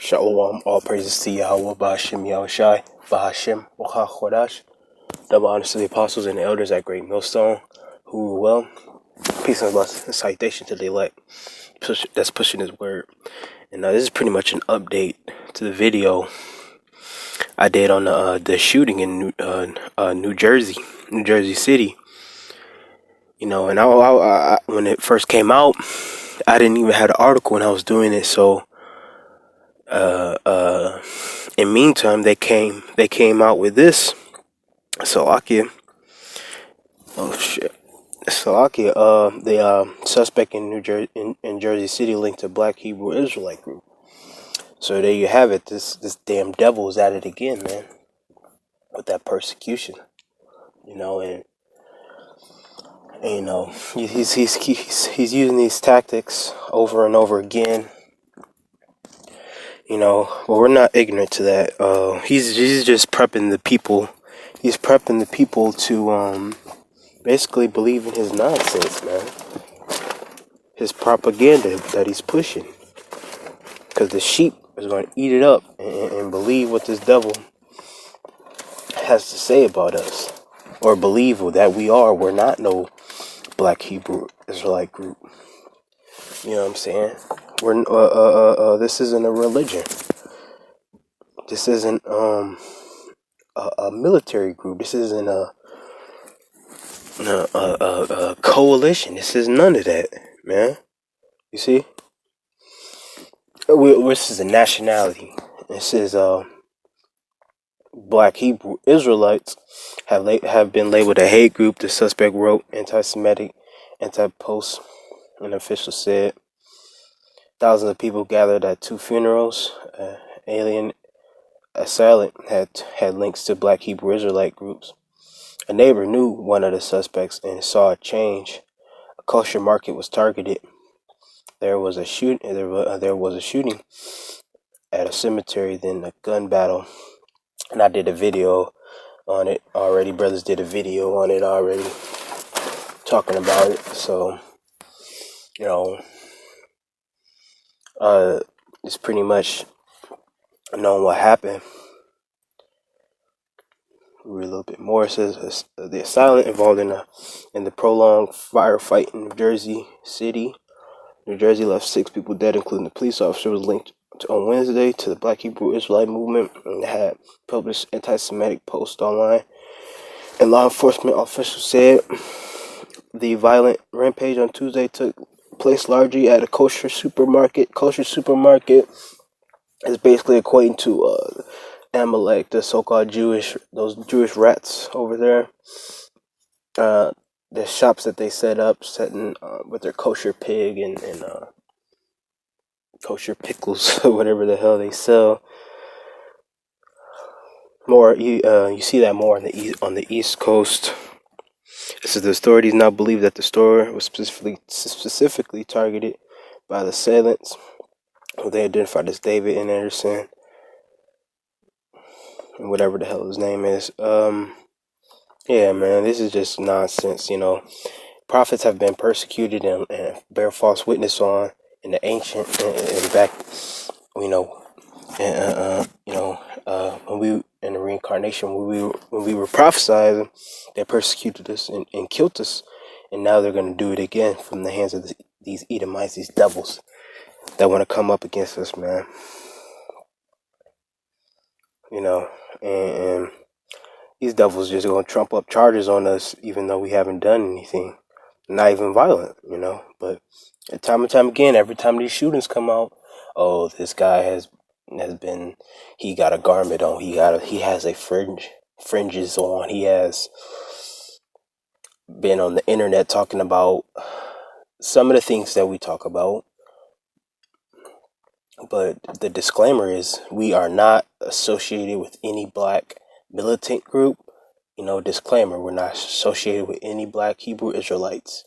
Shalom, all praises to Yahweh, Bahashim Yahushai, Bahashim, Wacha Chodash. Double honors to the apostles and the elders at Great Millstone, who rule well. Peace and blessings and citation to the elect that's pushing his word. And this is pretty much an update to the video I did on the shooting in New Jersey City. You know, and I when it first came out, I didn't even have the article when I was doing it, so in meantime they came out with this Salakia. Oh shit. Salakia, the suspect in Jersey City linked to Black Hebrew Israelite group. So there you have it. This damn devil is at it again, man, with that persecution. You know, and you know he's using these tactics over and over again. You know, but we're not ignorant to that. He's just prepping the people. He's prepping the people to basically believe in his nonsense, man. His propaganda that he's pushing. Because the sheep is going to eat it up and believe what this devil has to say about us. Or believe that we're not no Black Hebrew Israelite group. You know what I'm saying? This isn't a religion. This isn't a military group. This isn't a coalition. This is none of that, man. You see? This is a nationality. This is Black Hebrew Israelites have been labeled a hate group. The suspect wrote anti-Semitic, anti-post. An official said thousands of people gathered at two funerals. Alien assailant had links to Black Hebrew Israelite groups. A neighbor knew one of the suspects and saw a change. A kosher market was targeted. There was a shooting at a cemetery, then a gun battle. And I did a video on it already. Brothers did a video on it already, talking about it. So, you know, it's pretty much known what happened. Read a little bit more. It says the assailant involved in the prolonged firefight in New Jersey City. New Jersey left 6 people dead, including the police officer, was linked on Wednesday to the Black Hebrew Israelite movement and had published anti-Semitic posts online. And law enforcement officials said the violent rampage on Tuesday took place largely at a kosher supermarket. Kosher supermarket is basically equating to Amalek, the so-called Jewish rats over there. The shops that they setting with their kosher pig and kosher pickles, whatever the hell they sell. More, you see that more on the East Coast. It says the authorities now believe that the store was specifically targeted by the assailants, who they identified as David and Anderson, and whatever the hell his name is. Yeah, man, this is just nonsense. You know, prophets have been persecuted and bear false witness on in the ancient and back. You know, when we in the reincarnation, when we were prophesied, they persecuted us and killed us, and now they're going to do it again from the hands of these Edomites, these devils that want to come up against us, man. You know, and these devils just going to trump up charges on us, even though we haven't done anything, not even violent, you know. But time and time again, every time these shootings come out, oh, this guy has been, he got a garment on, he has a fringes on, he has been on the internet talking about some of the things that we talk about. But the disclaimer is we are not associated with any Black militant group. You know, disclaimer, we're not associated with any Black Hebrew Israelites.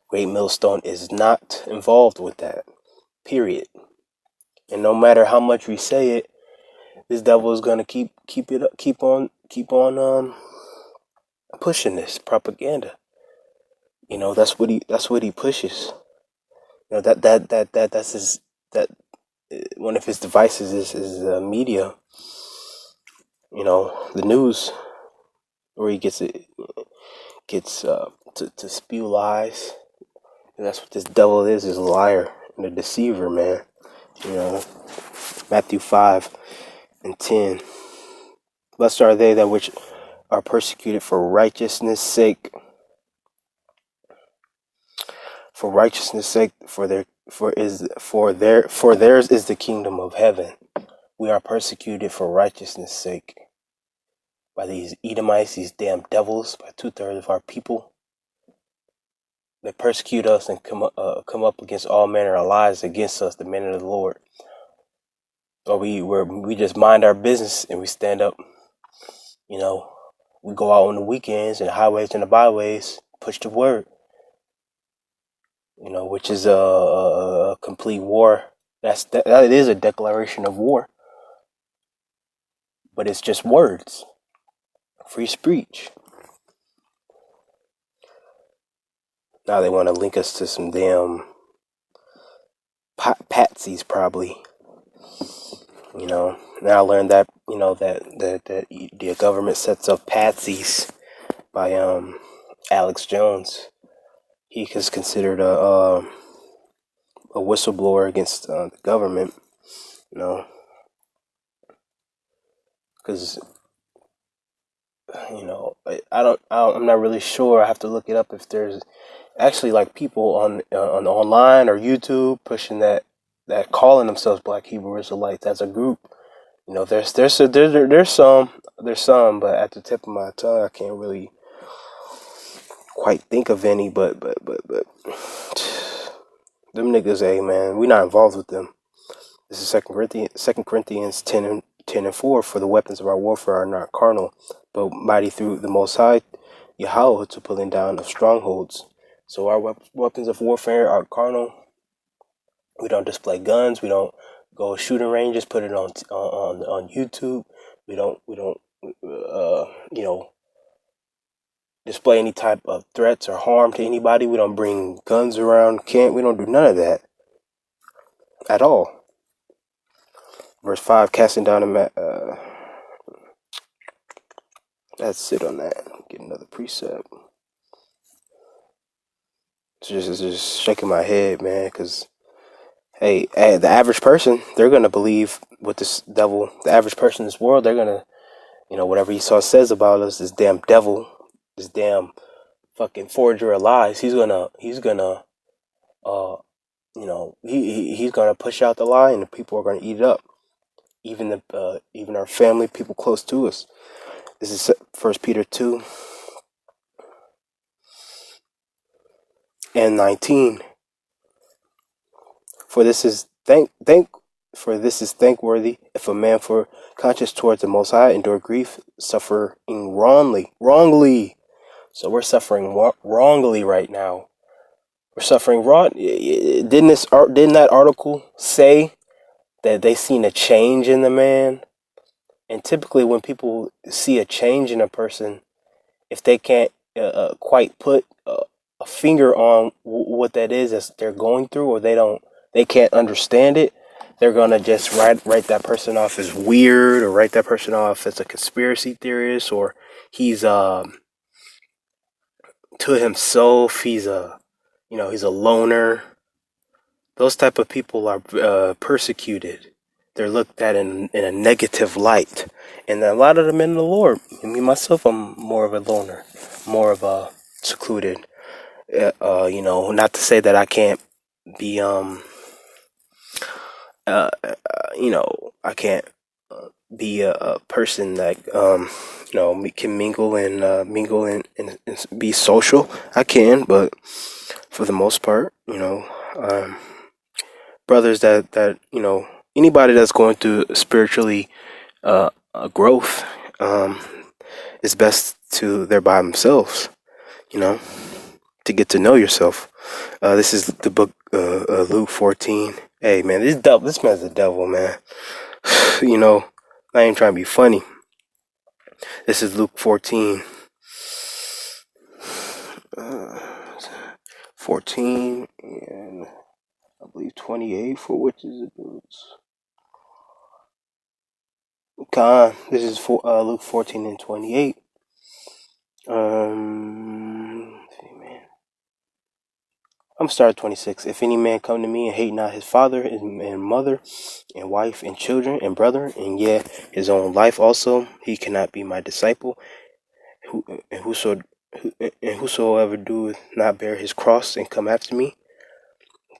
Great Millstone is not involved with that, period. And no matter how much we say it, this devil is going to keep on pushing this propaganda. You know, that's what he pushes. You know, that's one of his devices is media. The news, where he gets to spew lies. And that's what this devil is a liar and a deceiver, man. Matthew 5:10. Blessed are they that which are persecuted for righteousness' sake. For righteousness' sake, for theirs is the kingdom of heaven. We are persecuted for righteousness' sake by these Edomites, these damn devils, by 2/3 of our people. They persecute us and come up against all manner of lies against us, the men of the Lord. Or we just mind our business and we stand up. We go out on the weekends and highways and the byways, push the word. Which is a complete war. That is a declaration of war, but it's just words. Free speech. Now they want to link us to some damn patsies, probably. Now I learned that that the government sets up patsies by Alex Jones. He is considered a whistleblower against the government. Because I'm not really sure. I have to look it up if there's actually like people on online or YouTube pushing that calling themselves Black Hebrew Israelites as a group. There's some, but at the tip of my tongue, I can't really quite think of any. But them niggas, hey man, we not involved with them. This is 2 Corinthians 10:4. For the weapons of our warfare are not carnal, but mighty through the Most High, Yahweh, to pulling down of strongholds. So our weapons of warfare are carnal. We don't display guns. We don't go shooting ranges. Put it on YouTube. We don't display any type of threats or harm to anybody. We don't bring guns around camp. We don't do none of that at all. Verse 5, casting down that's it on that. Get another precept. Just shaking my head, man, because hey, the average person, they're gonna believe what this devil. The average person in this world, they're gonna, whatever Esau says about us, this damn devil, this damn fucking forger of lies. He's gonna, he's gonna push out the lie, and the people are gonna eat it up. Even our family, people close to us. This is 1 Peter 2:19. For this is thankworthy if a man for conscience towards the Most High endure grief, suffering wrongly. So we're suffering wrongly right now. We're suffering wrong. Didn't that article say that they seen a change in the man? And typically, when people see a change in a person, if they can't quite put a finger on what that is that they're going through, or they can't understand it, they're gonna just write that person off as weird, or write that person off as a conspiracy theorist, or he's to himself, he's a loner. Those type of people are persecuted. They're looked at in a negative light. And a lot of the men of the Lord, me myself, I'm more of a loner, more of a secluded. Not to say that I can't be, I can't be a person that, can mingle and be social. I can, but for the most part, brothers that anybody that's going through spiritually a growth, it's best to they're by themselves, to get to know yourself. This is the book Luke 14. Hey man, this man's a devil, man. I ain't trying to be funny. This is Luke 14. 14 and I believe 28, for which is This is for Luke 14:28. Man. I'm starting 26. If any man come to me and hate not his father and mother and wife and children and brother, and yet his own life also, he cannot be my disciple. And whosoever doeth not bear his cross and come after me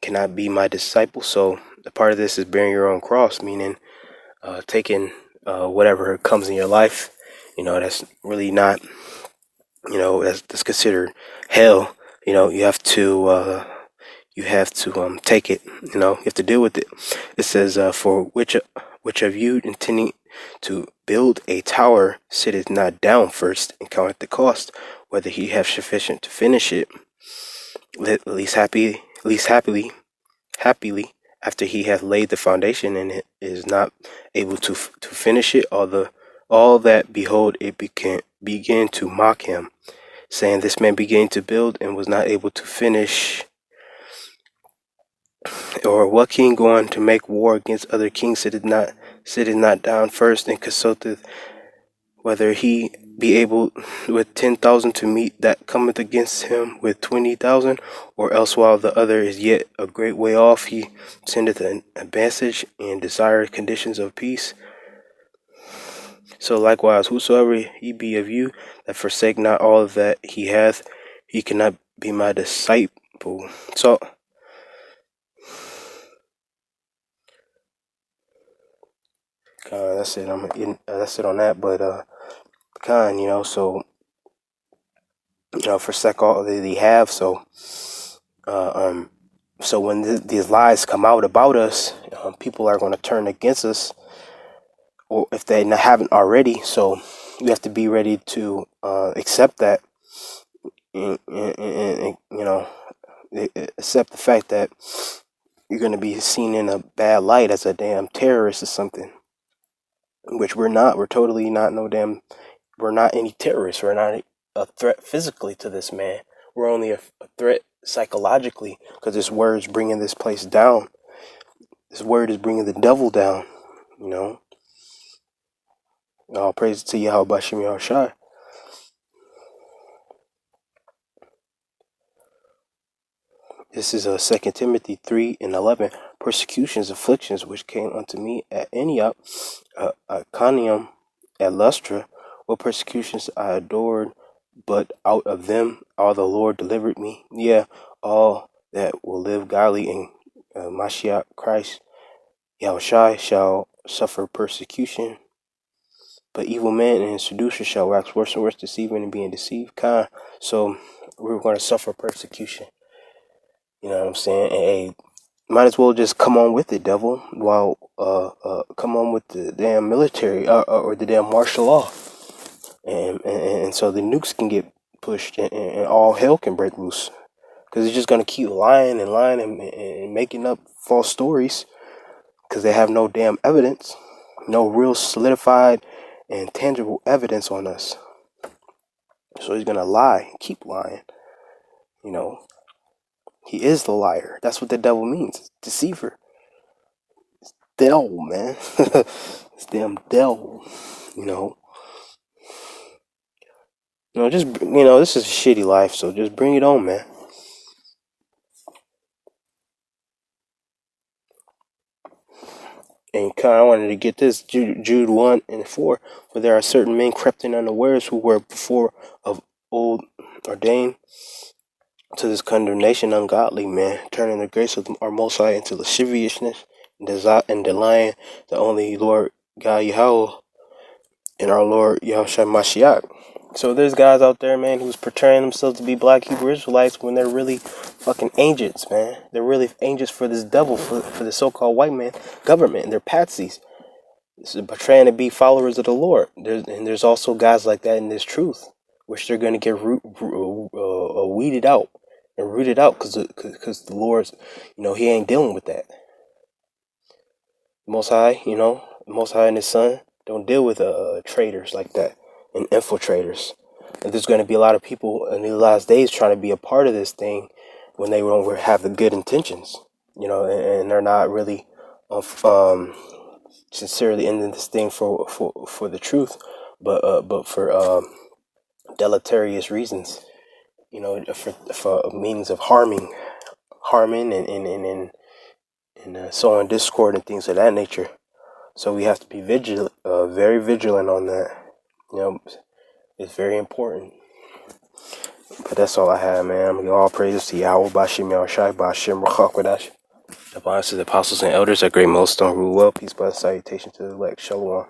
cannot be my disciple. So the part of this is bearing your own cross, meaning taking whatever comes in your life. That's really not, that's considered hell. You have to take it. You have to deal with it. It says, for which of you intending to build a tower sitteth not down first and counteth the cost, whether he have sufficient to finish it. At least happily, after he hath laid the foundation and it is not able to finish it, all that behold it began to mock him, saying, this man began to build and was not able to finish. Or what king going to make war against other kings sitteth not down first and consulteth whether he be able with 10,000 to meet that cometh against him with 20,000, or else while the other is yet a great way off, he sendeth an advantage and desireth conditions of peace. So likewise, whosoever he be of you that forsake not all that he hath, he cannot be my disciple. So that's it. That's it on that. But so forsake all that they have. So so when these lies come out about us, people are going to turn against us, or if they haven't already. So you have to be ready to accept that, and accept the fact that you're going to be seen in a bad light as a damn terrorist or something, which we're not. We're totally not we're not any terrorists. We're not a threat physically to this man. We're only a threat psychologically, because this word is bringing this place down. This word is bringing the devil down, All praise to Yahweh Shem Yahushai. This is 2 Timothy 3:11. Persecutions, afflictions, which came unto me at Antioch, Iconium, at Lystra, what persecutions I endured, but out of them all the Lord delivered me. Yeah, all that will live godly in Mashiach Christ Yahushai shall suffer persecution, but evil men and seducers shall wax worse and worse, deceiving and being deceived. So we're going to suffer persecution. You know what I'm saying? And hey, might as well just come on with it, devil. While come on with the damn military or the damn martial law, and so the nukes can get pushed and all hell can break loose. Because it's just gonna keep lying and making up false stories, because they have no damn evidence, no real solidified and tangible evidence on us. So he's gonna lie, keep lying. He is the liar. That's what the devil means. Deceiver. Devil, man. It's damn devil. This is a shitty life, so just bring it on, man. And I wanted to get this, Jude 1:4. For there are certain men crept in unawares, who were before of old ordained to this condemnation, ungodly men, turning the grace of our Most High into lasciviousness and denying the only Lord God Yahweh and our Lord Yahushua Mashiach. So there's guys out there, man, who's portraying themselves to be black Hebrew Israelites when they're really fucking agents, man. They're really agents for this devil, for the so-called white man government, and they're patsies. This is portraying to be followers of the Lord. There's also guys like that in this truth, which they're going to get weeded out and rooted out, because the Lord's, he ain't dealing with that. Most High, Most High and His Son don't deal with traitors like that and infiltrators. And there's going to be a lot of people in the last days trying to be a part of this thing when they don't have the good intentions, and they're not really of sincerely ending this thing for the truth, but for deleterious reasons. For means of harming and sowing discord and things of that nature. So we have to be vigilant, very vigilant on that. It's very important. But that's all I have, man. All praises to Yahweh, Bashim Yahushai, Bashim Rachak. The apostles and elders, a great millstone rule well. Peace, blessed salutation to the elect. Shalom.